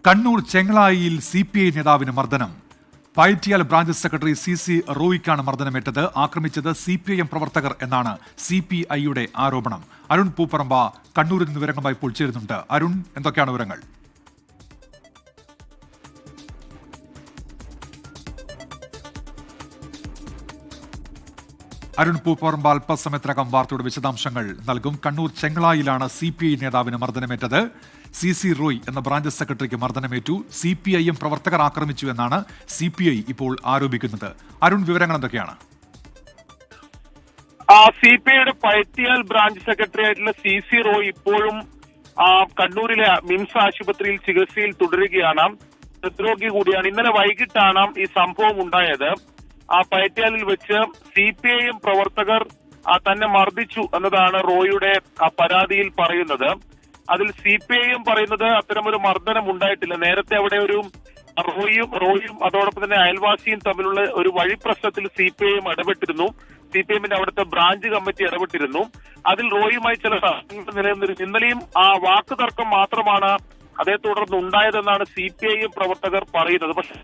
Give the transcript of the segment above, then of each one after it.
Kannur ചെങ്ങളായിയിൽ CPI നേതാവിന് മർദ്ദനം. പയറ്റിയാൽ branch secretary CC റോയിക്കാണ് മർദ്ദനമേറ്റത്. ആക്രമിച്ചത് CPIM പ്രവർത്തകർ എന്നാണ് CPIയുടെ ആരോപണം. അരുൺ പൂപ്പറമ്പ കണ്ണൂരിൽ നിന്ന് വിവരങ്ങളുമായി ഇപ്പോൾ ചേരുന്നുണ്ട്. അരുൺ, എന്തൊക്കെയാണ് വിവരങ്ങൾ? അരുൺ പൂപ്പറമ്പ അല്പസമയത്തിനകം വാർത്തയുടെ വിശദാംശങ്ങൾ നൽകും. കണ്ണൂർ ചെങ്ങളായിലാണ് CPI നേതാവിന് മർദ്ദനമേറ്റത്. CC റോയ് എന്ന ബ്രാഞ്ച് സെക്രട്ടറിക്ക് മർദ്ദനമേറ്റു. CPIM പ്രവർത്തകർ ആക്രമിച്ചു എന്നാണ് CPI ഇപ്പോൾ ആരോപിക്കുന്നത്. അരുൺ, വിവരങ്ങൾ എന്തൊക്കെയാണ്? CPIയുടെ പയറ്റിയാൽ ബ്രാഞ്ച് സെക്രട്ടറി ആയിട്ടുള്ള CC റോയ് ഇപ്പോഴും കണ്ണൂരിലെ മിംസ് ആശുപത്രിയിൽ ചികിത്സയിൽ തുടരുകയാണ്. ഹൃദ്രോഗി കൂടിയാണ്. ഇന്നലെ വൈകിട്ടാണ് ഈ സംഭവം ഉണ്ടായത്. പയറ്റിയാലിൽ വെച്ച് CPIM പ്രവർത്തകർ തന്നെ മർദ്ദിച്ചു എന്നതാണ് റോയിയുടെ പരാതിയിൽ പറയുന്നത്. അതിൽ CPIM പറയുന്നത് അത്തരമൊരു മർദ്ദനം ഉണ്ടായിട്ടില്ല. നേരത്തെ അവിടെ ഒരു റോയും അതോടൊപ്പം തന്നെ അയൽവാസിയും തമ്മിലുള്ള ഒരു വഴി പ്രശ്നത്തിൽ CPIM ഇടപെട്ടിരുന്നു. CPIMന്റെ അവിടുത്തെ ബ്രാഞ്ച് കമ്മിറ്റി ഇടപെട്ടിരുന്നു. അതിൽ റോയുമായി ചില നിലനിന്നിരുന്നു. ഇന്നലെയും വാക്ക് തർക്കം മാത്രമാണ് അതേ തുടർന്ന് ഉണ്ടായതെന്നാണ് CPIM പ്രവർത്തകർ പറയുന്നത്. പക്ഷെ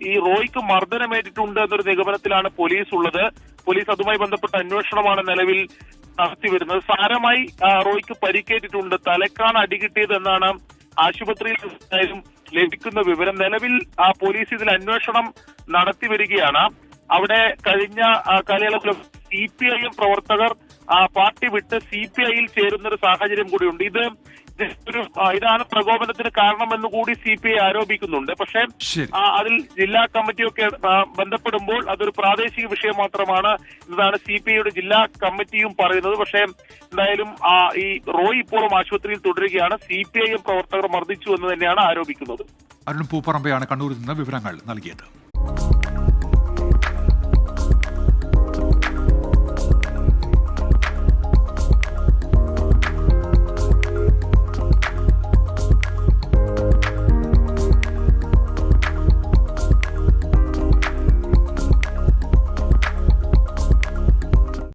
ഈ റോയ്ക്ക് മർദ്ദനമേറ്റിട്ടുണ്ട് എന്നൊരു നിഗമനത്തിലാണ് പോലീസ് ഉള്ളത്. പോലീസ് അതുമായി ബന്ധപ്പെട്ട അന്വേഷണമാണ് നിലവിൽ നടത്തിവരുന്നത്. സാരമായി റോയ്ക്ക് പരിക്കേറ്റിട്ടുണ്ട്. തലക്കാണ് അടികിട്ടിയത് എന്നാണ് ആശുപത്രിയിൽ ലഭിക്കുന്ന വിവരം. നിലവിൽ പോലീസ് ഇതിൽ അന്വേഷണം നടത്തിവരികയാണ്. അവിടെ കഴിഞ്ഞ കാലയളവിൽ CPIM പ്രവർത്തകർ പാർട്ടി വിട്ട് CPIയിൽ ചേരുന്ന ഒരു സാഹചര്യം കൂടിയുണ്ട്. ഇതാണ് പ്രകോപനത്തിന് കാരണമെന്ന് കൂടി CPI ആരോപിക്കുന്നുണ്ട്. പക്ഷേ അതിൽ ജില്ലാ കമ്മിറ്റിയൊക്കെ ബന്ധപ്പെടുമ്പോൾ അതൊരു പ്രാദേശിക വിഷയം മാത്രമാണ് എന്നതാണ് CPIയുടെ ജില്ലാ കമ്മിറ്റിയും പറയുന്നത്. പക്ഷേ എന്തായാലും ഈ റോയ് ഇപ്പോഴും ആശുപത്രിയിൽ തുടരുകയാണ്. CPIM പ്രവർത്തകർ മർദ്ദിച്ചു എന്ന് തന്നെയാണ് ആരോപിക്കുന്നത്. അരുൺ പൂപ്പറമ്പയാണ് കണ്ണൂരിൽ നിന്ന് വിവരങ്ങൾ നൽകിയത്.